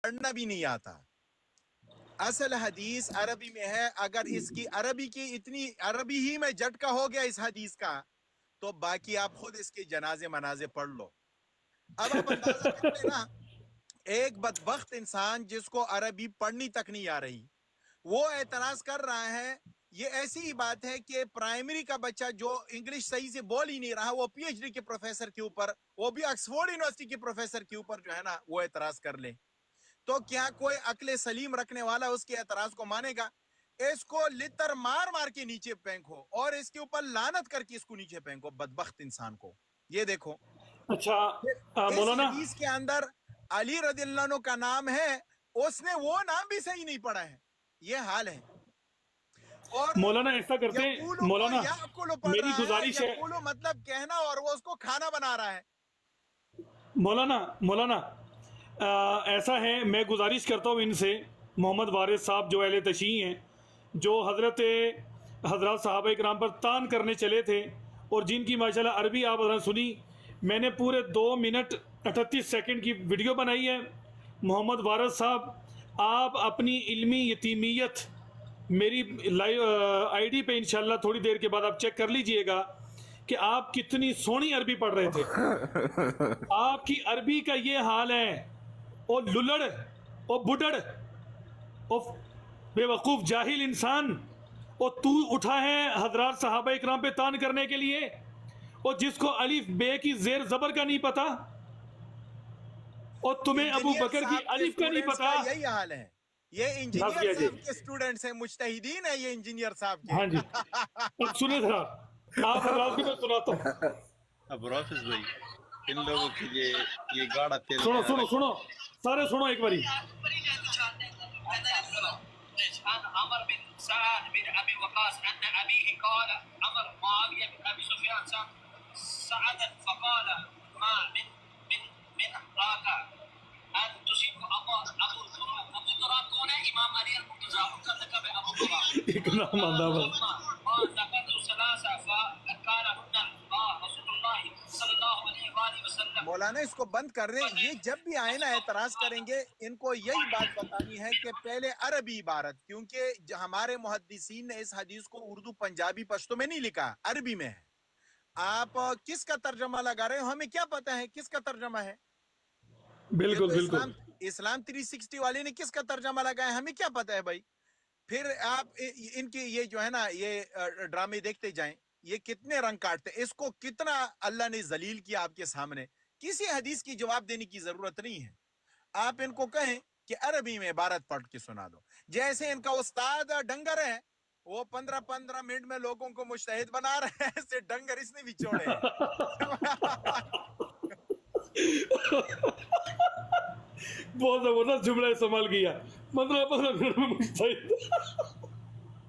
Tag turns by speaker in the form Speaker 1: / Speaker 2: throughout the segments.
Speaker 1: पढ़ना भी नहीं आता। असल हदीस अरबी में है। अगर इसकी अरबी की इतनी अरबी ही में झटका हो गया इस हदीस का, तो बाकी आप खुद इसके जनाजे मनाजे पढ़ लो। अब आप अंदाजा कर लेना, एक बदबख्त इंसान जिसको अरबी पढ़नी तक नहीं आ रही, वो एतराज कर रहा है। ये ऐसी ही बात है कि प्राइमरी का बच्चा जो इंग्लिश सही से बोल ही नहीं रहा, वो पीएचडी के प्रोफेसर के ऊपर, वो भी ऑक्सफोर्ड यूनिवर्सिटी के प्रोफेसर के ऊपर जो है ना, वो एतराज कर ले, तो क्या कोई अक्ल सलीम रखने वाला उसके एतराज को मानेगा? इसको लितर मार मार के नीचे फेंको और इसके ऊपर लानत करके इसको नीचे फेंको, बदबख्त इंसान को। ये देखो,
Speaker 2: अच्छा
Speaker 1: इस
Speaker 2: मौलाना,
Speaker 1: हदीस के अंदर अली रदियल्लाहु अन्हु का नाम है, उसने वो नाम भी सही नहीं पढ़ा है। ये हाल है। और
Speaker 2: मौलाना ऐसा करते हैं,
Speaker 1: यकूलो को
Speaker 2: मौलाना
Speaker 1: याकुलो पढ़
Speaker 2: मेरी
Speaker 1: रहा है,
Speaker 2: गुजारिश है,
Speaker 1: यकूलो मतलब कहना, और वो उसको खाना बना रहा है।
Speaker 2: मौलाना मौलाना ऐसा है, मैं गुजारिश करता हूँ इनसे, मोहम्मद वारिस साहब जो अहले तशीह हैं, जो हज़रत सहाबा इकराम पर तान करने चले थे, और जिनकी माशाल्लाह अरबी आप हज़रत सुनी, मैंने पूरे 2 मिनट 38 सेकंड की वीडियो बनाई है। मोहम्मद वारिस साहब, आप अपनी इल्मी यतीमियत मेरी लाइव आईडी पे इंशाल्लाह थोड़ी देर के बाद आप चेक कर लीजिएगा कि आप कितनी सोहनी अरबी पढ़ रहे थे। आपकी अरबी का ये हाल है, ओ लुलड़, ओ बुडड़, ओ बेवकूफ़ जाहिल इंसान, ओ तू उठा है हजरात सहाबा इकराम पे तान करने के लिए, और जिसको अलिफ बे की जेर जबर का नहीं पता, और तुम्हें अबू
Speaker 1: इंजीनियर
Speaker 2: बकर की
Speaker 1: साहब के
Speaker 2: अलिफ का नहीं
Speaker 1: स्टूडेंट्स
Speaker 2: पता।
Speaker 1: का यही हाल है। ये
Speaker 2: बस
Speaker 1: इंजीनियर
Speaker 2: गया जी।
Speaker 1: साहब के स्टूडेंट्स हैं, मुज्तहिदीन है ये इंजीनियर साहब के।
Speaker 2: हाँ जी, अब सुने जरा, आप हजरात की मैं सुनाता हूँ।
Speaker 3: अब हाफिज भाई, इन लोगों की ये गाढ़ा तेल
Speaker 2: सुनो
Speaker 3: नया
Speaker 2: सुनो
Speaker 3: रखा।
Speaker 2: सुनो, सारे सुनो एक बारी।
Speaker 4: عن عمر بن سعد بن ابي وقاص ان ابيه قال امر معاويه بن ابي سفيان سعدا فقال ما من راك ان تصيب ابو تراب کون ہے؟ امام علی المرتضی، ان کا لقب ہے ابو تراب۔
Speaker 2: ایک نام آدھا بس۔
Speaker 4: ذكرت ثلاثه فكانهن رسول الله صلی اللہ علیہ وآلہ وسلم۔
Speaker 1: مولانا اس کو بند کر رہے ہیں، یہ جب بھی آئے نا اعتراض کریں گے، ان کو یہی بات بتانی ہے کہ پہلے عربی عبارت، کیونکہ ہمارے محدثین نے اس حدیث کو اردو پنجابی پشتو میں نہیں لکھا، عربی میں ہے۔ آپ کس کا ترجمہ لگا رہے ہو؟ ہمیں کیا پتا ہے کس کا ترجمہ ہے؟ یہ
Speaker 2: بالکل
Speaker 1: تو
Speaker 2: بالکل،
Speaker 1: اسلام 360 والے نے کس کا ترجمہ لگایا، ہمیں کیا پتا ہے بھائی؟ پھر آپ ان کی یہ جو ہے نا یہ ڈرامے دیکھتے جائیں، یہ کتنے رنگ کاٹتے، اس کو کتنا اللہ نے ذلیل کیا آپ کے سامنے۔ کسی حدیث کی جواب دینے کی ضرورت نہیں ہے، آپ ان کو کہیں کہ عربی میں عبارت پڑھ کے سنا دو۔ جیسے ان کا استاد ڈنگر ہے، وہ 15 منٹ میں لوگوں کو مجتہد بنا رہے ہیں، ایسے ڈنگر اس نے بھی چھوڑے ہیں۔
Speaker 2: بہت زبردست جملہ استعمال کیا، 15 منٹ میں مجتہد۔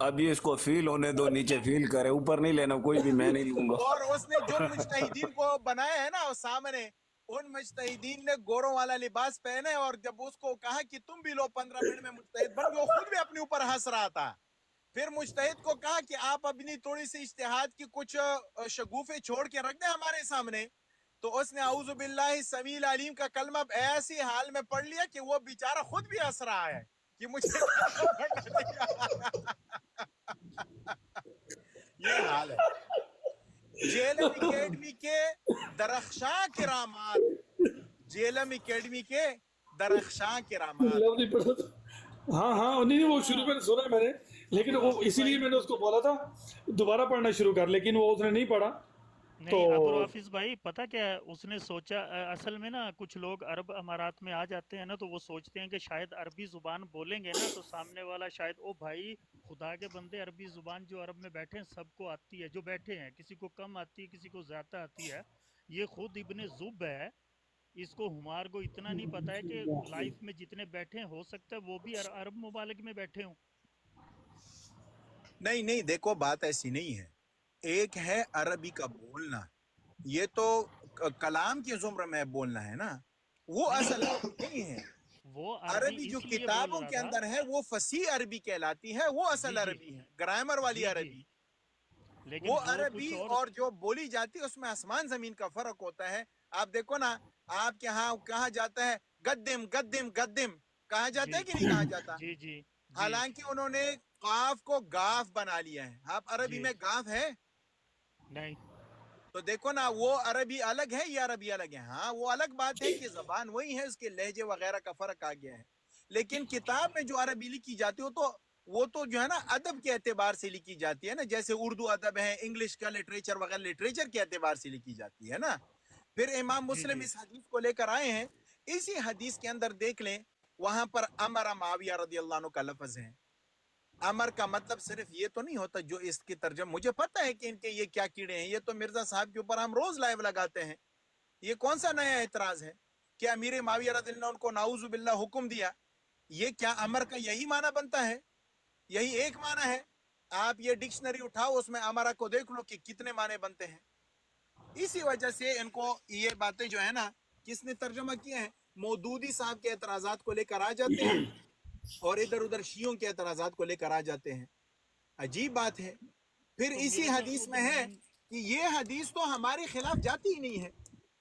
Speaker 5: ابھی اس کو فیل ہونے دو، نیچے فیل کرے، اوپر نہیں لینا کوئی بھی، میں نہیں لوں گا۔
Speaker 1: اور اس نے جو مجتہدین کو بنایا ہے نا سامنے، ان مجتہدین نے گوروں والا لباس پہنے، اور جب اس کو کہا کہ تم بھی لو 15 منٹ میں مجتہد بن گئے، وہ خود بھی اپنے اوپر ہنس رہا تھا۔ پھر مجتہد کو کہا کہ آپ اپنی تھوڑی سی اجتہاد کی کچھ شگوفے چھوڑ کے رکھ دیں ہمارے سامنے، تو اس نے اعوذ باللہ السمیع العلیم کا کلمہ ایسی حال میں پڑھ لیا کہ وہ بیچارہ خود بھی ہنس رہا ہے کہ مجھے یہ حال ہے۔ جیلم اکیڈمی کے درخشاں کرامات، جیلم اکیڈمی کے درخشاں کرامات۔
Speaker 2: لفظ نہیں پڑھا تھا، ہاں ہاں، نہیں وہ شروع میں سنا ہے میں نے، لیکن وہ اسی لیے میں نے اس کو بولا تھا دوبارہ پڑھنا شروع کر، لیکن وہ اس نے نہیں پڑھا تو۔
Speaker 6: نہیں عبدالحافظ بھائی پتہ کیا ہے، اس نے سوچا اصل میں نا کچھ لوگ عرب امارات میں آ جاتے ہیں نا، تو وہ سوچتے ہیں کہ شاید عربی زبان بولیں گے نا تو سامنے والا شاید، او بھائی خدا کے بندے، عربی زبان جو عرب میں بیٹھے ہیں سب کو آتی ہے، جو بیٹھے ہیں، کسی کو کم آتی ہے کسی کو زیادہ آتی ہے۔ یہ خود ابن زب ہے، اس کو ہمار کو اتنا نہیں پتہ ہے کہ لائف میں جتنے بیٹھے ہیں ہو سکتا ہے وہ بھی عرب ممالک میں بیٹھے ہوں۔
Speaker 1: نہیں نہیں، دیکھو بات ایسی نہیں ہے، ایک ہے عربی کا بولنا، یہ تو کلام کے زمرے میں بولنا ہے نا، وہ
Speaker 6: نہیں
Speaker 1: اصل
Speaker 6: نہیں،
Speaker 1: عربی نہیں ہے۔
Speaker 6: وہ
Speaker 1: عربی جو
Speaker 6: اس لیے بول
Speaker 1: کتابوں
Speaker 6: رہا
Speaker 1: کے
Speaker 6: تھا،
Speaker 1: اندر ہے وہ فصیح عربی کہلاتی ہے، وہ
Speaker 6: جی
Speaker 1: اصل
Speaker 6: جی
Speaker 1: عربی ہے، گرامر والی
Speaker 6: جی جی،
Speaker 1: عربی۔
Speaker 6: لیکن
Speaker 1: وہ
Speaker 6: وہ کچھ
Speaker 1: عربی
Speaker 6: اور
Speaker 1: اور جو بولی جاتی ہے اس میں آسمان زمین کا فرق ہوتا ہے۔ آپ دیکھو نا، آپ کے ہاں کہا جاتا ہے گدم گدم گدم، कहा जाता है
Speaker 6: जी
Speaker 1: कि नहीं कहा जाता?
Speaker 6: जी जी जी
Speaker 1: हालांकि उन्होंने काफ को गाफ बना लिया है। आप अरबी
Speaker 6: जी
Speaker 1: में गाफ है
Speaker 6: नहीं
Speaker 1: तो देखो ना, वो अरबी अलग है, ये अरबी अलग है। हाँ वो अलग बात है कि जबान वही है, उसके लहजे वगैरह का फर्क आ गया है, लेकिन किताब में जो अरबी लिखी जाती है वो तो जो है ना अदब के एतबार से लिखी जाती है ना, जैसे उर्दू अदब है, इंग्लिश का लिटरेचर वगैरह लिटरेचर के एतबार से लिखी जाती है ना। फिर इमाम
Speaker 6: जी
Speaker 1: मुस्लिम
Speaker 6: जी
Speaker 1: इस हदीस को लेकर आए हैं। इसी हदीस के अंदर देख लें, वहां पर अमर माविया रदी अल्लाह अन्हु का लफ्ज है। अमर का मतलब सिर्फ ये तो नहीं होता जो इसके तर्जम, मुझे पता है कि इनके ये क्या कीड़े हैं, ये तो मिर्जा साहब के ऊपर हम रोज लाइव लगाते हैं। ये कौन सा नया एतराज है कि अमीर माविया रज़ी अल्लाह उनको नाउज़ु बिल्लाह हुक्म दिया? ये क्या अमर का यही माना बनता है? यही एक माना है? आप ये डिक्शनरी उठाओ, उसमें अमरा को देख लो कि कितने माने बनते हैं। इसी वजह से इनको ये बातें जो है ना, किसने तर्जमा किए हैं, मौदूदी साहब के एतराजात को लेकर आ जाते हैं और इधर उधर शियों के एतराजात को लेकर आ जाते हैं। अजीब बात है। फिर
Speaker 6: तो
Speaker 1: इसी हदीस में है कि ये हदीस तो हमारे खिलाफ जाती ही नहीं है,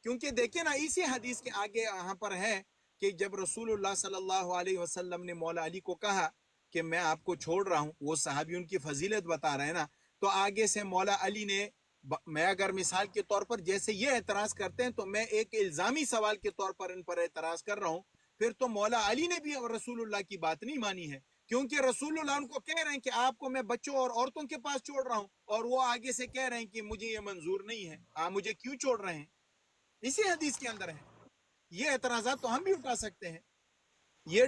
Speaker 1: क्योंकि देखिए ना इसी हदीस के आगे यहाँ पर है कि जब रसूलुल्लाह सल्लल्लाहु अलैहि वसल्लम ने मौला अली को कहा कि मैं आपको छोड़ रहा हूँ, वो साहबी उनकी फजीलत बता रहे हैं ना, तो आगे से मौला अली ने, मैं अगर मिसाल के तौर पर जैसे ये एतराज करते हैं तो मैं एक इल्जामी सवाल के तौर पर इन पर एतराज कर रहा हूँ, फिर तो मौला अली ने भी रसूलुल्लाह की बात नहीं मानी है, क्योंकि रसूलुल्लाह उनको कह रहे हैं कि आपको मैं बच्चों और औरतों के पास छोड़ रहा हूँ, और वो आगे से कह रहे हैं कि मुझे ये मंजूर नहीं है, आप मुझे क्यों छोड़ रहे हैं? इसी हदीस के अंदर है। ये एतराजात तो हम भी उठा सकते हैं। ये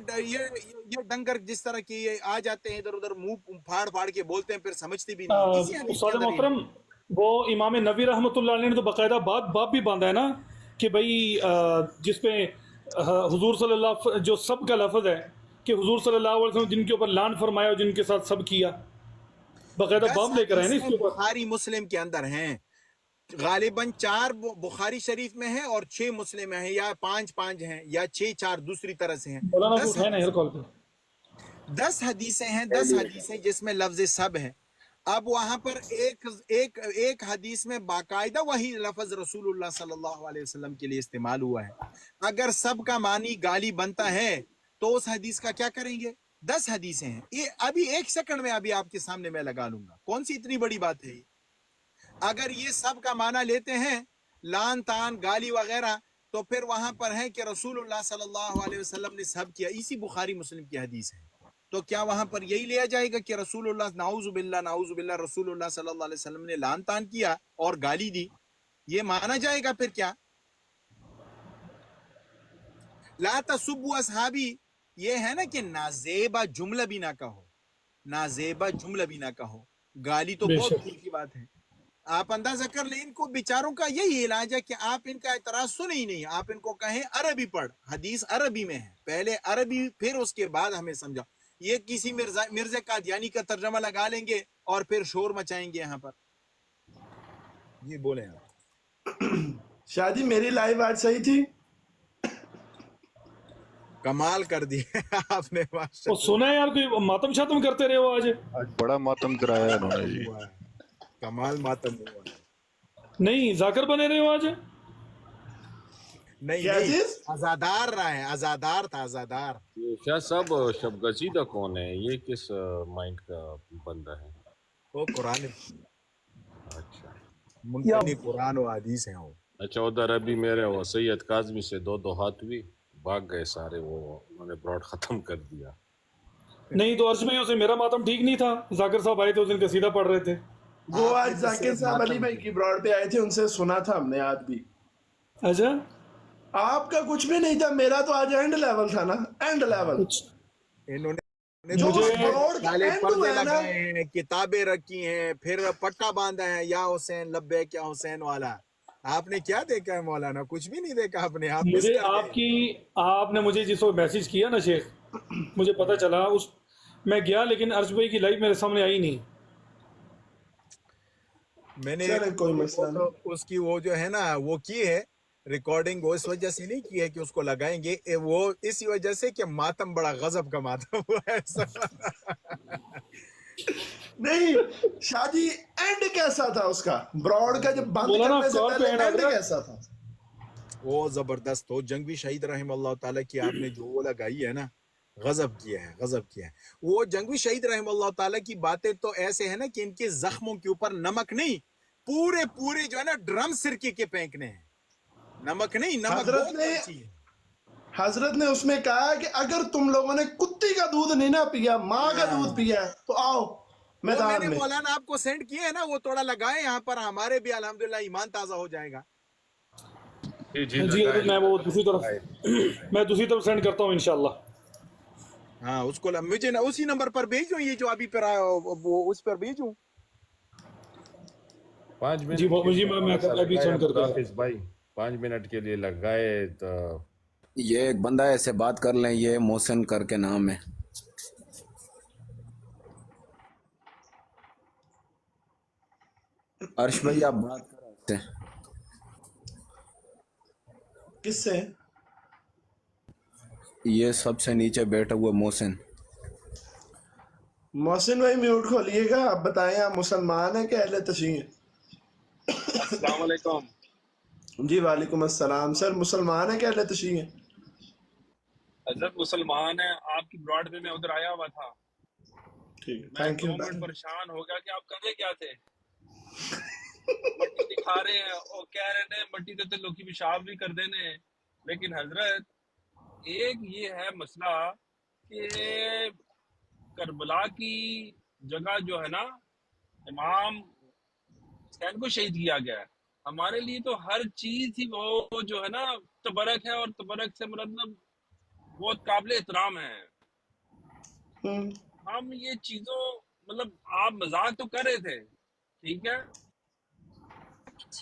Speaker 1: डंगर जिस तरह के ये आ जाते हैं इधर उधर, मुंह फाड़ फाड़ के बोलते हैं, फिर समझते भी नहीं। इसी हदीस के
Speaker 2: उस्ताद
Speaker 1: अंदर ये है।
Speaker 2: मोहतरम, वो इमाम नबी रहमतुल्लाह अलैह ने तो बाकायदा बाप भी बांधा है ना कि भाई जिसपे हुजूर सल्लल्लाहु, जो सब का लफ्ज है कि हुजूर सल्लल्लाहु अलैहि वसल्लम जिनके ऊपर लान फरमाया और जिनके साथ सब किया, बाकायदा
Speaker 1: 10
Speaker 2: बाप लेकर आए ना इसके
Speaker 1: हदीसें
Speaker 2: ऊपर।
Speaker 1: बुखारी मुस्लिम के अंदर हैं, गालिबन 4 बुखारी शरीफ में है और 6 मुस्लिम में है, या 5 हैं, या 6 दूसरी तरह से हैं।
Speaker 2: मौलाना को
Speaker 1: 10
Speaker 2: उठाए ना यार कॉल पे।
Speaker 1: 10 हदीसें हैं, 10 हदीसें जिसमें लफ्ज सब है। अब वहां पर एक हदीस में बाकायदा वही लफ्ज रसूलुल्लाह सल्लल्लाहु अलैहि वसल्लम के लिए इस्तेमाल हुआ है। अगर सब का मानी गाली बनता है तो उस हदीस का क्या करेंगे? 10 हदीसें हैं, ये अभी 1 सेकंड में अभी आपके सामने मैं लगा लूंगा, कौन सी इतनी बड़ी बात है ये? अगर ये सब का माना लेते हैं, लान तान गाली वगैरह, तो फिर वहां पर है कि रसूलुल्लाह सल्लल्लाहु अलैहि वसल्लम ने सब किया, इसी बुखारी मुस्लिम की हदीस है। तो क्या वहां पर यही लिया जाएगा कि रसूलुल्लाह नाउज़ु बिल्लाह रसूलुल्लाह सल्लल्लाहु अलैहि वसल्लम ने लान तान किया और गाली दी, ये माना जाएगा? फिर क्या ला तसुब्बु असहाबी, ये है ना कि नाजेबा जुमला भी ना कहो, नाजेबा जुमला भी ना कहो, गाली तो बहुत दूर की बात है। आप अंदाजा कर ले, इनको बेचारों का यही इलाज है कि आप इनका एतराज सुने ही नहीं, आप इनको कहें अरबी पढ़, हदीस अरबी में है, पहले अरबी फिर उसके बाद हमें समझाओ। ये किसी मिर्जा कादियानी का तर्जमा लगा लेंगे और फिर शोर मचाएंगे यहाँ पर। जी बोले आप।
Speaker 7: शादी मेरी लाइव आज सही थी,
Speaker 1: कमाल कर दिए आपने,
Speaker 2: वो सुना है यार, कोई मातम शातम करते रहे हो आज।
Speaker 3: आज बड़ा मातम कराया उन्होंने जी।
Speaker 1: कमाल मातम हुआ।
Speaker 2: नहीं जाकर बने रहे हो आज।
Speaker 1: नहीं
Speaker 7: क्या
Speaker 1: नहीं,
Speaker 7: चीज?
Speaker 1: आजादार रहा है, आजादार था, आजादार।
Speaker 8: ये शाह साहब शबगसीदा कौन है? ये किस माइंड का बंदा है?
Speaker 1: वो कुरान,
Speaker 8: अच्छा
Speaker 1: मुंतनी कुरान और हदीस है वो।
Speaker 8: अच्छा, उधर अभी मेरे वो सैयद काजमी से दो हाथ हुई, भाग गए सारे, वो उन्होंने ब्रॉड खत्म कर दिया।
Speaker 2: नहीं तो अर्ज में उसे मेरा मातम ठीक नहीं था, जाकिर साहब आए थे उस दिन कसीदा पढ़ रहे थे।
Speaker 7: वो
Speaker 1: आपने
Speaker 7: आज जाकिर
Speaker 1: जिसे
Speaker 7: साहब अली
Speaker 1: मातम
Speaker 7: भाई की ब्रॉड पे आए थे, उनसे सुना था हमने आज भी।
Speaker 2: अच्छा,
Speaker 7: आपका कुछ भी नहीं था, मेरा तो आज एंड लेवल था ना, एंड लेवल।
Speaker 1: इन्होंने
Speaker 7: जो
Speaker 2: मुझे
Speaker 7: ब्रॉड का
Speaker 1: काले
Speaker 7: एंड
Speaker 1: पर्दे
Speaker 7: है ना,
Speaker 1: लगाए हैं, किताबें रखी हैं, फिर पट्टा बांधा है, या हुसैन लब्बैक या हुसैन वाला। आपने क्या देखा है मौलाना? कुछ भी नहीं देखा आपने, आप मिस
Speaker 2: मुझे
Speaker 1: कर गए।
Speaker 2: आपने मुझे जिस वक्त मैसेज किया ना शेख, मुझे पता चला, उस मैं गया लेकिन अर्ज भाई की लाइव मेरे सामने आई नहीं।
Speaker 1: मैंने
Speaker 7: चले कोई मसला
Speaker 1: वो तो उसकी वो जो है ना वो की है रिकॉर्डिंग, वो इस वजह से नहीं की है कि उसको लगाएंगे, वो इसी वजह से कि मातम बड़ा गजब का मातम हुआ है।
Speaker 7: नहीं शादी एंड कैसा था उसका, ब्रॉड का जब बंद
Speaker 2: बोला ना,
Speaker 7: करने से
Speaker 2: कॉल पे
Speaker 7: पहले
Speaker 2: एंड
Speaker 7: एंड कैसा था?
Speaker 1: वो जबरदस्त हो। जंगवी शहीद रहमतुल्लाह ताला की आपने जो वो लगाई है ना, غضب کیا ہے، غضب کیا ہے. وہ جنگوی شہید رحمہ اللہ تعالیٰ کی باتیں تو ایسے ہیں نا کہ ان کے زخموں کے اوپر نمک نہیں، پورے پورے جو ہے نا ڈرم سرکے کے پھینکنے ہیں. نمک نہیں، نمک
Speaker 7: حضرت
Speaker 1: بہت
Speaker 7: نے
Speaker 1: کچی ہے.
Speaker 7: حضرت نے اس میں کہا کہ اگر تم لوگوں نے کتی کا دودھ نہیں نہ پیا، ماں کا دودھ پیا ہے تو آؤ
Speaker 1: وہ میں
Speaker 7: میدان
Speaker 1: نے
Speaker 7: میں.
Speaker 1: مولانا آپ کو سینڈ کیے ہیں نا، وہ تھوڑا لگائیں یہاں پر، ہمارے بھی الحمدللہ ایمان تازہ ہو جائے گا.
Speaker 8: جی جی
Speaker 2: جی حضرت میں وہ دوسری طرف میں دوسری طرف سینڈ کرتا ہوں انشاءاللہ.
Speaker 1: ہاں اس کو مجھے اسی نمبر پر بھیجوں، یہ جو ابھی پر آیا وہ اس پر بھیجوں.
Speaker 8: 5
Speaker 2: جی
Speaker 8: منٹ کے
Speaker 2: جی
Speaker 8: لیے
Speaker 2: میں
Speaker 8: تھوڑا سا
Speaker 2: ابھی
Speaker 8: لگائے
Speaker 2: سینڈ کر
Speaker 8: عبد
Speaker 2: دوں.
Speaker 8: الحافظ بھائی، 5 منٹ کے لیے لگائے تو
Speaker 5: یہ ایک بندہ ہے، ایسے بات کر لیں، یہ محسن کر کے نام ہے. عرش بھائی آپ بات کر رہے تھے.
Speaker 7: کس سے؟
Speaker 5: یہ سب سے نیچے بیٹھا ہوا محسن.
Speaker 7: محسن بھائی میوٹ کھولیے گا. آپ بتائیں آپ مسلمان ہیں کہ اہل تشیع ہیں؟
Speaker 9: السلام علیکم.
Speaker 7: جی وعلیکم السلام. سر مسلمان ہیں کہ اہل تشیع ہیں؟
Speaker 9: حضرت مسلمان ہیں. آپ کی براڈ پہ میں ادھر آیا ہوا تھا،
Speaker 7: ٹھیک ہے،
Speaker 9: میں
Speaker 7: تھینک
Speaker 9: 2
Speaker 7: یو.
Speaker 9: منٹ پریشان ہو گیا کہ آپ کرے کیا تھے. مٹی دکھا رہے ہیں اور کہہ رہے ہیں مٹی تے لوگ کی پیشاب بھی کر دینے. لیکن حضرت ایک یہ ہے مسئلہ کہ کربلا کی جگہ جو ہے نا امام حسین کو شہید کیا گیا ہے. ہمارے لیے تو ہر چیز ہی وہ جو ہے نا تبرک ہے، اور تبرک سے مطلب بہت قابل احترام ہے. ہم یہ چیزوں مطلب آپ مذاق تو کر رہے تھے ٹھیک ہے،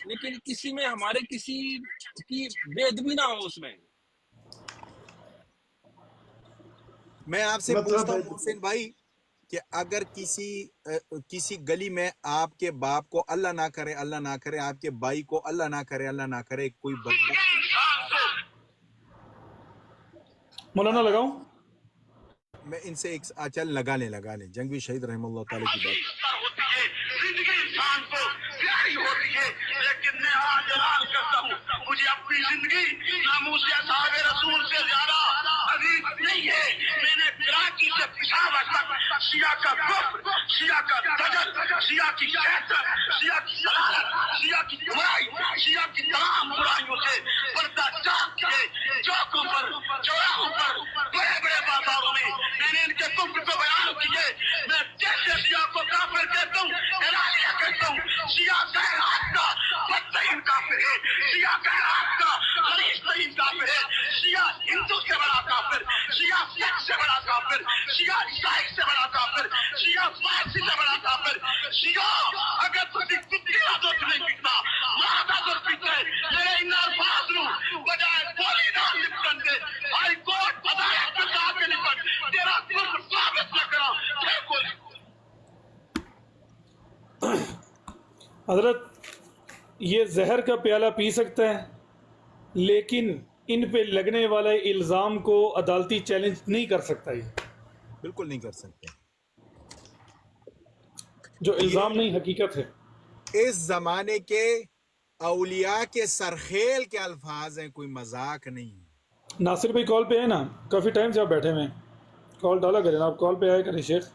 Speaker 9: لیکن کسی میں ہمارے کسی کی بے ادبی نہ ہو اس میں.
Speaker 1: میں آپ سے
Speaker 7: مطلب
Speaker 1: پوچھتا ہوں محسن بھائی کہ اگر کسی گلی میں آپ کے باپ کو اللہ نہ کرے، اللہ نہ کرے، آپ کے بھائی کو اللہ نہ کرے، اللہ نہ کرے، کوئی بدبخت،
Speaker 2: مولانا لگاؤں؟
Speaker 1: میں ان سے ایک چل لگا لیں جنگوی شہید رحمہ اللہ تعالیٰ کی بات.
Speaker 4: زندگی انسان کو پیاری ہوتی ہے، لیکن میں آج اعلان کرتا ہوں مجھے اپنی زندگی ناموس اصحاب رسول سے زیادہ عزیز نہیں ہے. میں نے کراچی سے پشاور تک شیعہ کا کفر، شیعہ کا دجل، شیعہ کی شہادت، شیعہ کی ضلالت، شیعہ کی برائی، شیعہ کی تمام برائیوں سے پردہ چاک کیے. چوکوں پر، چوراہوں پر، بڑے بڑے بازاروں میں نے ان کے کفر کو بیان کیے. میں جیسے شیعہ کو کافر کہتا ہوں اعلانیہ کہتا ہوں، شیعہ کائنات کا بدترین کافر ہے، شیعہ کائنات کا غلیظ ترین کافر ہے، شیعہ ہندو سے بڑا کافر، شیعہ سکھ سے بڑا کافر، شیعہ عیسائی سے بڑا کافر، شیعہ فارسی سے بڑا کافر. شیعہ اگر تسی کتی کا دودھ نہیں پیتا، ماں کا دودھ پیتے، میرے ان الفاظ نو بجائے بولی نہ نپٹن دے. ہائی کورٹ عدالت میں جا کے نپٹ، تیرا کفر ثابت نہ کرا پھر بولی.
Speaker 2: حضرت یہ زہر کا پیالہ پی سکتا ہے، لیکن ان پہ لگنے والے الزام کو عدالتی چیلنج نہیں کر سکتا. یہ
Speaker 1: بالکل نہیں کر سکتے.
Speaker 2: جو الزام نہیں حقیقت ہے.
Speaker 1: اس زمانے کے اولیاء کے سرخیل کے الفاظ ہیں، کوئی مذاق نہیں ہے.
Speaker 2: ناصر بھائی کال پہ ہے نا، کافی ٹائم سے آپ بیٹھے ہوئے ہیں، کال ڈالا کریں نا، آپ کال پہ آیا کریں شیخ.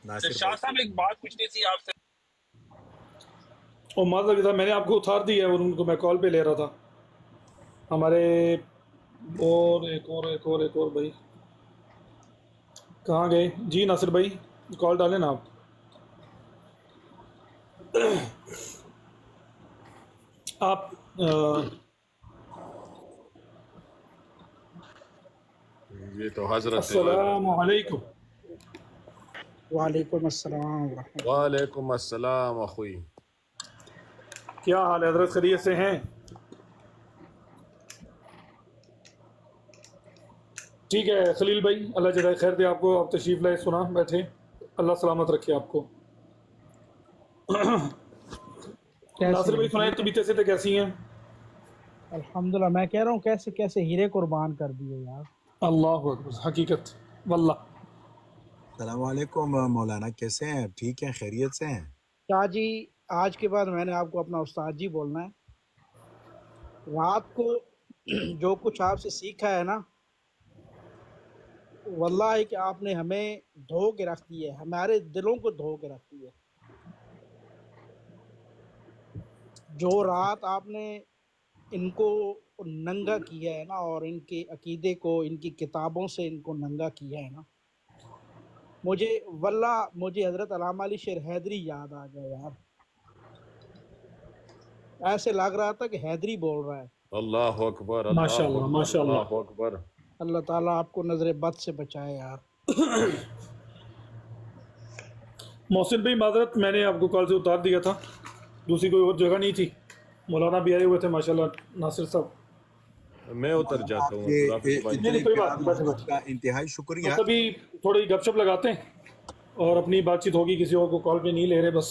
Speaker 1: ناصر
Speaker 9: شاہ
Speaker 1: بھائی
Speaker 9: صاحب ایک بات پوچھنی تھی آپ سے.
Speaker 2: اور معذرت کے ساتھ میں نے آپ کو اتار دیا ہے اور ان کو میں کال پہ لے رہا تھا. ہمارے ایک اور بھائی کہاں گئے؟ جی ناصر بھائی کال ڈالیں نا آپ. آپ
Speaker 8: یہ تو حضرت
Speaker 2: السلام علیکم.
Speaker 10: وعلیکم السلام ورحمۃ اللہ.
Speaker 8: وعلیکم السلام اخوی.
Speaker 2: کیا حال ہے حضرت؟ خیریت سے ہیں؟ ٹھیک ہے خلیل بھائی، اللہ جزائے خیر دے آپ کو. آپ تشریف لائے، سنا بیٹھے، اللہ سلامت رکھے آپ کو. ناصر بھائی سنائیں، طبیعتیں سے کیسی ہیں؟
Speaker 10: الحمدللہ. میں کہہ رہا ہوں کیسے کیسے ہیرے قربان کر دیے یار.
Speaker 2: اللہ اکبر، حقیقت واللہ.
Speaker 1: السلام علیکم مولانا، کیسے ہیں؟ ٹھیک ہیں، خیریت سے ہیں؟
Speaker 10: کیا جی، آج کے بعد میں نے آپ کو اپنا استاد جی بولنا ہے. رات کو جو کچھ آپ سے سیکھا ہے نا، वल्लाह कि आपने हमें धो के रख दिया है, हमारे दिलों को धो के रख दिया है। जो रात आपने इनको नंगा किया है ना, और इनके अकीदे को, इनकी किताबों से इनको नंगा किया है ना, मुझे वल्लाह मुझे हज़रत अल्लामा अली शेर हैदरी याद आ गया यार। ऐसे लग रहा था कि हैदरी बोल रहा है।
Speaker 8: अल्लाह अकबर, अल्लाह
Speaker 2: माशाल्लाह
Speaker 8: अकबर,
Speaker 2: माशाल्लाह।
Speaker 8: अल्लाह अकबर।
Speaker 10: अल्लाह ताला आपको नजर बद से बचाए यार।
Speaker 2: मोहसिन भाई माजरत, मैंने आपको कॉल से उतार दिया था, दूसरी कोई और जगह नहीं थी, मौलाना भी आए हुए थे माशाल्लाह, नासिर साहब।
Speaker 8: मैं उतर जाता हूँ
Speaker 1: ये
Speaker 8: राफिज भाई।
Speaker 2: नहीं, कोई बात नहीं, बैठे
Speaker 1: मोहब्बत
Speaker 2: बैठे।
Speaker 1: का इंतहाई
Speaker 2: तो
Speaker 1: शुक्रिया।
Speaker 2: कभी थोड़ी गपशप लगाते हैं और अपनी बातचीत होगी, किसी और को कॉल पे नहीं ले रहे, बस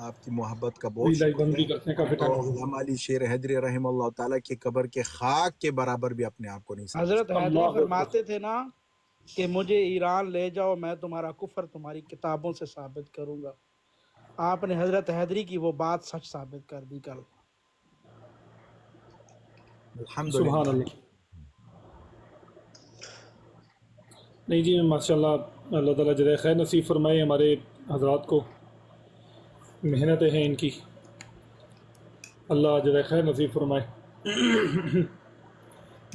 Speaker 1: आपकी मोहब्बत का बहुत
Speaker 2: लाइव बंद भी
Speaker 1: शुक्रिया।
Speaker 2: करते हैं, काफी
Speaker 1: तो
Speaker 2: टाइम हो गया।
Speaker 1: अल्लामा अली शेर हैदरी रहमतुल्लाह ताला की कब्र के खाक के बराबर भी अपने आप को नहीं समझ।
Speaker 10: हजरत हैदरी
Speaker 2: अल्लाह
Speaker 10: फरमाते थे ना कि मुझे ईरान ले जाओ, मैं तुम्हारा कुफर तुम्हारी किताबों से साबित करूंगा। आपने हजरत हैदरी की वो बात सच साबित कर दी कल।
Speaker 1: अल्हम्दुलिल्लाह।
Speaker 2: सुभान अल्लाह। नहीं जी, माशाल्लाह, अल्लाह ताला जज़ाए खैर नसीब फरमाए हमारे हजरात को, मेहनतें हैं इनकी, अल्लाह जज़ाए खैर नसीब फरमाए।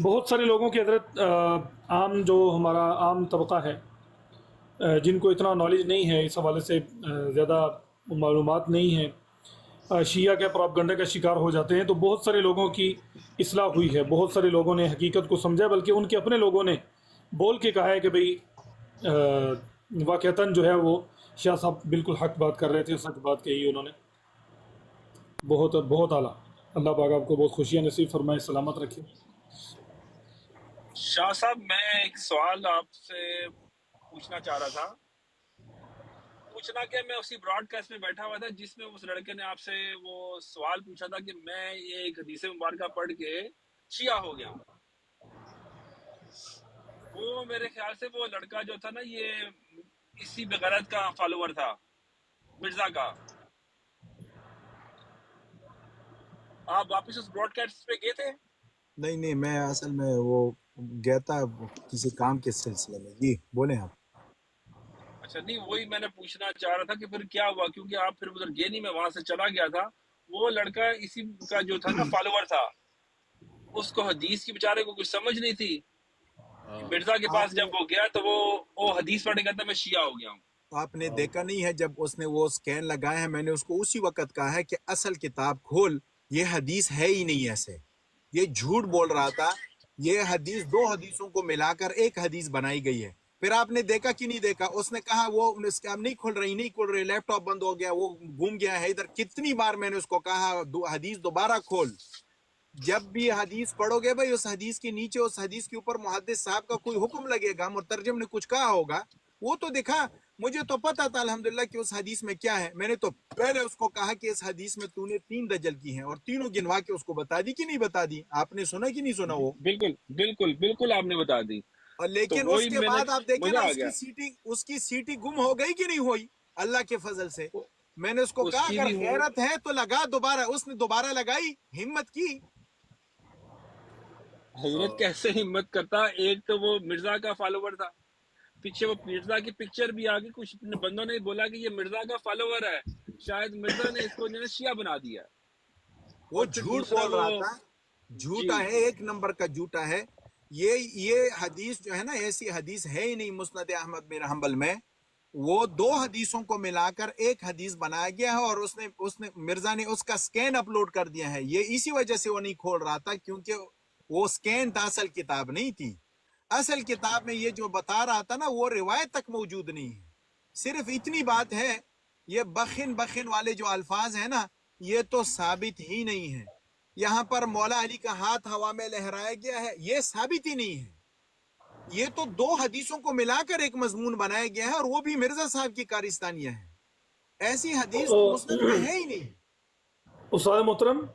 Speaker 2: बहुत सारे लोगों की हजरत आम जो हमारा आम तबका है, जिनको इतना नॉलेज नहीं है, इस हवाले से ज़्यादा मालूमात नहीं है, शिया के प्रोपगंडे का शिकार हो जाते हैं। तो बहुत सारे लोगों की इस्लाह हुई है, बहुत सारे लोगों ने हकीकत को समझा, बल्कि उनके अपने लोगों ने बोल के कहा है कि भाई वाक़तन जो है वो शाह साहब बिल्कुल हक बात कर रहे थे, सच बात कही उन्होंने। बहुत बहुत आला। अल्लाह पाक आपको बहुत खुशियाँ नसीब फरमाए, सलामत रखे।
Speaker 9: शाह साहब, मैं एक सवाल आपसे पूछना चाह रहा था। पूछना क्या, मैं उसी ब्रॉडकास्ट में बैठा हुआ था जिसमें उस लड़के ने आपसे वो सवाल पूछा था कि मैं ये एक हदीस मुबारका पढ़ के शिया हो गया हूँ। वो मेरे ख्याल से वो लड़का जो था ना, ये इसी बेगरत का फॉलोअर था, मिर्जा का। आप वापस उस ब्रॉडकास्ट पे गए थे?
Speaker 1: नहीं नहीं, मैं असल में वो गया था किसी काम के सिलसिले में। जी बोले आप।
Speaker 9: अच्छा, नहीं वही मैंने पूछना चाह रहा था कि फिर क्या हुआ, क्योंकि आप फिर उधर गए नहीं, मैं वहां से चला गया था। वो लड़का इसी का जो था ना फॉलोअर था, उसको हदीस की बेचारे को कुछ समझ नहीं थी। मिर्जा के पास जब वो गया तो वो हदीस पढ़ के कहता मैं शिया हो गया हूँ।
Speaker 1: आपने देखा नहीं है, जब उसने वो स्कैन लगाया है, मैंने उसको उसी वक्त कहा है कि असल किताब खोल, ये हदीस है ही नहीं ऐसे, ये झूठ बोल रहा था। ये हदीस दो हदीसों को मिलाकर एक हदीस बनाई गई है। फिर आपने देखा कि नहीं देखा, उसने कहा वो स्कैम नहीं खुल रही, लैपटॉप बंद हो गया, वो घूम गया है इधर। कितनी बार मैंने उसको कहा हदीस दोबारा खोल। जब भी हदीस पढ़ोगे भाई, उस हदीस के नीचे, उस हदीस के ऊपर मुहद्दिस साहब का कोई हुक्म लगेगा, मुतरजम ने कुछ कहा होगा, वो तो दिखा। मुझे तो पता था अल्हम्दुलिल्लाह कि उस हदीस में क्या है। मैंने तो पहले उसको कहा कि इस हदीस में तूने 3 दजल की हैं, और तीनों गिनवा के उसको बता दी कि नहीं बता दी। आपने सुना कि नहीं सुना? वो
Speaker 9: बिल्कुल बिल्कुल बिल्कुल आपने बता दी।
Speaker 1: और लेकिन
Speaker 9: तो वही
Speaker 1: उसके बाद आप देखें
Speaker 9: मजा
Speaker 1: ना,
Speaker 9: आ गया।
Speaker 1: उसकी सीटी गुम हो गई कि नहीं हुई, अल्लाह के फजल से। मैंने उसको कहा
Speaker 9: उसकी
Speaker 1: अगर
Speaker 9: भी
Speaker 1: गैरत है तो लगा दोबारा। उसने दोबारा लगाई, हिम्मत की।
Speaker 9: हजरत कैसे हिम्मत करता, एक तो वो मिर्जा का फॉलोवर था, पीछे वो मिर्जा की पिक्चर भी आ गई। कुछ बंदों ने बोला कि ये मिर्जा का फॉलोवर है, शायद मिर्जा ने इसको जो है शिया बना दिया।
Speaker 1: वो झूठ बोल रहा था, झूठा है, एक नंबर का झूठा है। ये हदीस जो है ना, ऐसी हदीस है ही नहीं मुस्नद अहमद बिन हंबल में। वो 2 हदीसों को मिलाकर एक हदीस बनाया गया है, और उसने मिर्जा ने उसका स्कैन अपलोड कर दिया है। ये इसी वजह से वो नहीं खोल रहा था, क्योंकि वो स्कैन था, असल किताब नहीं थी। असल किताब में ये जो बता रहा था ना, वो रिवायत तक मौजूद नहीं है। सिर्फ इतनी बात है, ये बखिन बखिन वाले जो अल्फाज है ना, ये तो साबित ही नहीं है। यहाँ पर मौला अली का हाथ हवा में लहराया गया है, ये साबित ही नहीं है। ये तो 2 हदीसों को मिलाकर एक मजमून बनाया गया है, और वो भी मिर्जा साहब की कारिस्तानियां है। ऐसी हदीस तो मुस्नद में है ही नहीं।
Speaker 2: उस्ताद मोहतरम,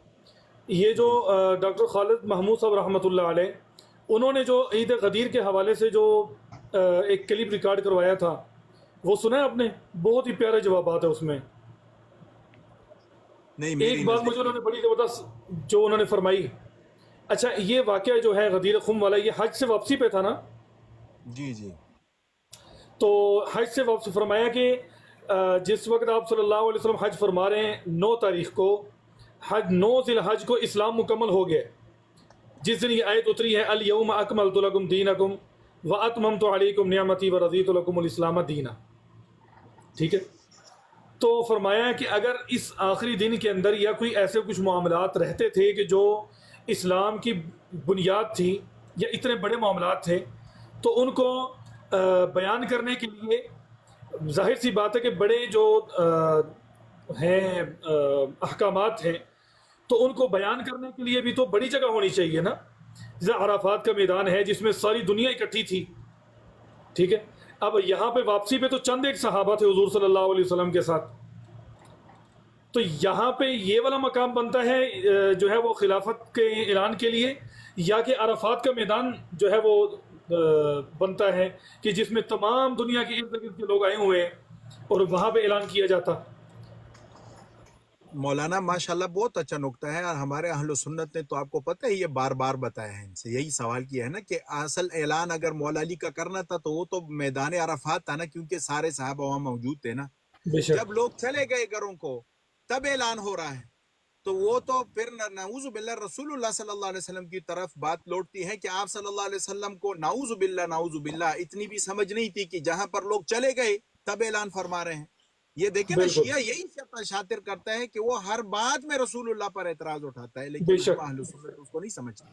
Speaker 2: ये जो डॉक्टर खालिद महमूद साहब रहमतुल्लाह अलैह, उन्होंने जो ईद गदीर के हवाले से जो एक क्लिप रिकॉर्ड करवाया था, वो सुना है आपने? बहुत ही प्यारे जवाबात है उसमें।
Speaker 1: नहीं,
Speaker 2: एक बात मुझे उन्होंने बड़ी ज़बरदस्त जो उन्होंने फरमाई। अच्छा, ये वाक़या जो है गदीर खुम वाला, ये हज से वापसी पे था ना?
Speaker 1: جی جی
Speaker 2: تو حج سے واپس فرمایا کہ جس وقت آپ صلی اللہ علیہ وسلم حج فرما رہے ہیں 9 تاریخ کو، 9 ذی الحج کو اسلام مکمل ہو گیا، جس دن یہ آیت اتری ہے الیوم اکملت لکم دینکم واتممت علیکم نعمتی ورضیت لکم الاسلام دینا، ٹھیک ہے؟ تو فرمایا کہ اگر اس آخری دن کے اندر یا کوئی ایسے کچھ معاملات رہتے تھے کہ جو اسلام کی بنیاد تھی یا اتنے بڑے معاملات تھے، تو ان کو بیان کرنے کے لیے ظاہر سی بات ہے کہ بڑے جو ہیں احکامات ہیں، تو ان کو بیان کرنے کے لیے بھی تو بڑی جگہ ہونی چاہیے نا، جیسے عرفات کا میدان ہے جس میں ساری دنیا اکٹھی تھی، ٹھیک ہے؟ اب یہاں پہ واپسی پہ تو چند ایک صحابہ تھے حضور صلی اللہ علیہ وسلم کے ساتھ، تو یہاں پہ یہ والا مقام بنتا ہے جو ہے وہ خلافت کے اعلان کے لیے، یا کہ عرفات کا میدان جو ہے وہ بنتا ہے کہ جس میں تمام دنیا کے ارد گرد کے لوگ آئے ہوئے ہیں اور وہاں پہ اعلان کیا جاتا۔
Speaker 1: مولانا ماشاءاللہ بہت اچھا نکتہ ہے، اور ہمارے اہل سنت نے تو آپ کو پتہ ہے یہ بار بار بتایا ہے، ان سے یہی سوال کیا ہے نا کہ اصل اعلان اگر مولا علی کا کرنا تھا تو وہ تو میدان عرفات تھا نا، کیونکہ سارے صحابہ وہاں موجود تھے نا،
Speaker 2: بے شک
Speaker 1: جب لوگ چلے گئے گھروں کو تب اعلان ہو رہا ہے، تو وہ تو پھر نعوذ باللہ رسول اللہ صلی اللہ علیہ وسلم کی طرف بات لوٹتی ہے کہ آپ صلی اللہ علیہ وسلم کو نعوذ باللہ اتنی بھی سمجھ نہیں تھی کہ جہاں پر لوگ چلے گئے تب اعلان فرما رہے ہیں۔ یہ دیکھیں نا،
Speaker 2: بالکل
Speaker 1: شیعہ یہی شاطر کرتا ہے کہ وہ ہر بات میں رسول اللہ پر اعتراض اٹھاتا ہے،
Speaker 2: بے
Speaker 1: لیکن
Speaker 2: شک
Speaker 1: ہم اہل سنت اس کو نہیں سمجھتے۔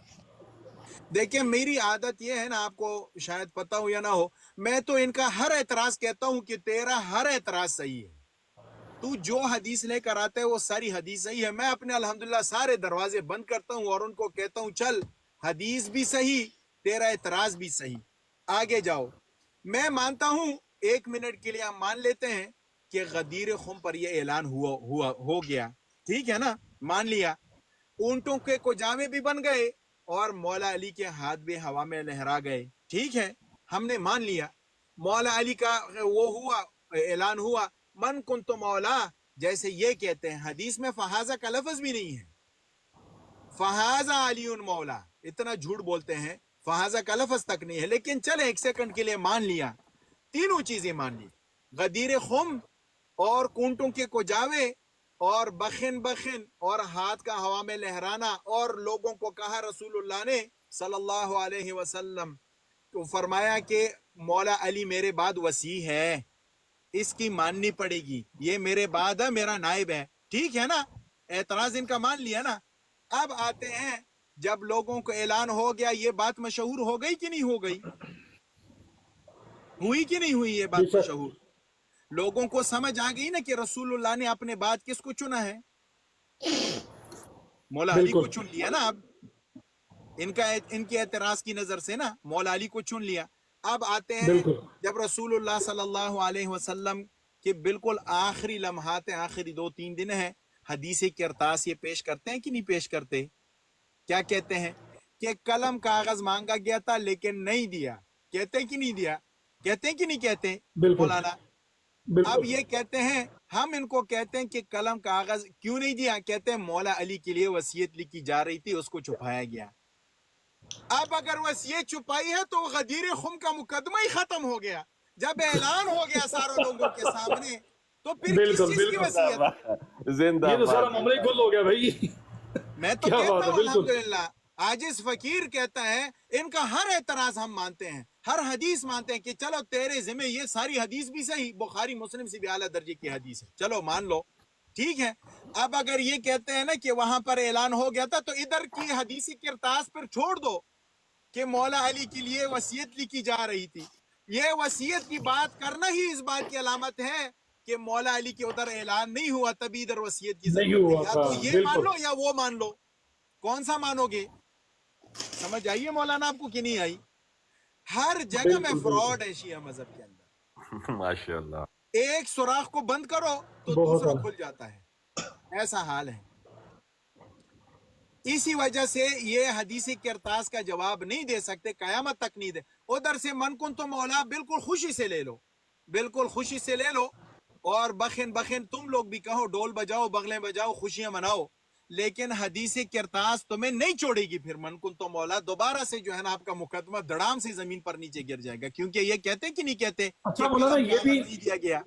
Speaker 1: دیکھیں میری عادت یہ ہے نا، آپ کو شاید پتہ ہو یا نہ ہو، میں تو ان کا ہر اعتراض کہتا ہوں کہ تیرا ہر اعتراض صحیح ہے، تو جو حدیث لے کر آتا ہے وہ ساری حدیث صحیح ہے۔ میں اپنے الحمدللہ سارے دروازے بند کرتا ہوں اور ان کو کہتا ہوں چل حدیث بھی صحیح، تیرا اعتراض بھی صحیح، آگے جاؤ۔ میں مانتا ہوں، 1 منٹ کے لیے ہم مان لیتے ہیں کہ غدیر خم پر یہ اعلان ہو گیا، ٹھیک ہے نا، مان لیا، اونٹوں کے کجاوے بھی بن گئے اور مولا علی کے ہاتھ بھی ہوا میں لہرا گئے، ٹھیک ہے، ہم نے مان لیا، مولا علی کا وہ ہوا، اعلان ہوا، من کنت مولا، جیسے یہ کہتے ہیں حدیث میں فہازہ کا لفظ بھی نہیں ہے، فہازہ علی مولا، اتنا جھوٹ بولتے ہیں، فہازہ کا لفظ تک نہیں ہے، لیکن چلے 1 سیکنڈ کے لیے مان لیا، تینوں چیزیں مان لی، غدیر خم اور کونٹوں کے کجاوے اور بخن اور ہاتھ کا ہوا میں لہرانا، اور لوگوں کو کہا رسول اللہ نے صلی اللہ علیہ وسلم تو فرمایا کہ مولا علی میرے بعد وصی ہے، اس کی ماننی پڑے گی، یہ میرے بعد ہے، میرا نائب ہے، ٹھیک ہے نا، اعتراض ان کا مان لیا نا۔ اب آتے ہیں جب لوگوں کو اعلان ہو گیا، یہ بات مشہور ہو گئی کہ نہیں ہو گئی، ہوئی کہ نہیں ہوئی یہ
Speaker 2: بے
Speaker 1: بات
Speaker 2: شک
Speaker 1: مشہور؟ لوگوں کو سمجھ آ گئی نا کہ رسول اللہ نے اپنے بعد کس کو چنا ہے، مولا علی کو
Speaker 2: بالکل
Speaker 1: چن لیا نا۔ اب ان کے اعتراض کی نظر سے نا مولا علی کو چن لیا۔ اب آتے ہیں
Speaker 2: بالکل
Speaker 1: جب رسول اللہ صلی اللہ علیہ وسلم کے بالکل آخری لمحات ہیں، آخری 2-3 دن ہیں، حدیث کرتاس یہ پیش کرتے ہیں کہ نہیں پیش کرتے؟ کیا کہتے ہیں کہ قلم کاغذ مانگا گیا تھا لیکن نہیں دیا، کہتے ہیں کہ نہیں دیا، کہتے ہیں کہ نہیں کہتے
Speaker 2: بالکل
Speaker 1: مولانا؟ اب
Speaker 2: بالکل
Speaker 1: یہ کہتے ہیں، ہم ان کو کہتے ہیں کہ قلم کاغذ کیوں نہیں دیا، کہتے ہیں مولا علی کے لیے وصیت لکھی جا رہی تھی، اس کو چھپایا گیا۔ اب اگر وصیت چھپائی ہے تو غدیر خم کا مقدمہ ہی ختم ہو گیا، جب اعلان ہو گیا سارے لوگوں کے سامنے، تو پھر کس
Speaker 2: بالکل
Speaker 1: چیز کی
Speaker 2: بالکل
Speaker 1: وصیت؟
Speaker 8: زندہ
Speaker 2: یہ تو سارا
Speaker 8: باد
Speaker 2: معاملہ ہی گل ہو گیا بھائی
Speaker 1: میں تو
Speaker 2: کیا
Speaker 1: کہتا
Speaker 2: بات ہے،
Speaker 1: ہوں
Speaker 2: بالکل
Speaker 1: الحمدللہ، عاجز فقیر کہتا ہے ان کا ہر اعتراض ہم مانتے ہیں، ہر حدیث مانتے ہیں کہ چلو تیرے ذمہ یہ ساری حدیث بھی صحیح، بخاری مسلم سے بھی اعلیٰ درجے کی حدیث ہے، چلو مان لو، ٹھیک ہے۔ اب اگر یہ کہتے ہیں نا کہ وہاں پر اعلان ہو گیا تھا، تو ادھر کی حدیثی کرتاس پر چھوڑ دو کہ مولا علی کے لیے وصیت لکھی جا رہی تھی۔ یہ وصیت کی بات کرنا ہی اس بات کی علامت ہے کہ مولا علی کے ادھر اعلان نہیں ہوا، تبھی ادھر وصیت کی
Speaker 2: نہیں
Speaker 1: ضرورت ہے،
Speaker 2: ہوا
Speaker 1: یا
Speaker 2: تھا،
Speaker 1: تو یہ مان
Speaker 2: بالکل
Speaker 1: لو یا وہ مان لو، کون سا مانو گے؟ سمجھ آئیے مولانا آپ کو کہ نہیں آئی؟ ہر جگہ میں
Speaker 2: بالکل بالکل
Speaker 1: فراڈ ہے شیعہ مذہب کے اندر،
Speaker 8: ماشاء اللہ.
Speaker 1: ایک سوراخ کو بند کرو تو
Speaker 2: بہت
Speaker 1: دوسرا
Speaker 2: اعلیٰ
Speaker 1: کھل جاتا ہے، ایسا حال ہے۔ اسی وجہ سے یہ حدیث کرتاس کا جواب نہیں دے سکتے، قیامت تک نہیں دے۔ ادھر سے من کن تو مولا بالکل خوشی سے لے لو، بالکل خوشی سے لے لو، اور بخن تم لوگ بھی کہو، ڈول بجاؤ، بغلیں بجاؤ، خوشیاں مناؤ، لیکن حدیث کرتاس تمہیں نہیں چھوڑے گی پھر من کن تو مولا دوبارہ سے جو ہے نا آپ کا مقدمہ دڑام سے زمین پر نیچے گر جائے گا، کیونکہ یہ کہتے کہ نہیں کہتے
Speaker 2: اچھا
Speaker 1: کہ
Speaker 2: مولانا
Speaker 1: کلام
Speaker 2: یہ
Speaker 1: کا
Speaker 2: بھی
Speaker 1: عمل نہیں دیا گیا۔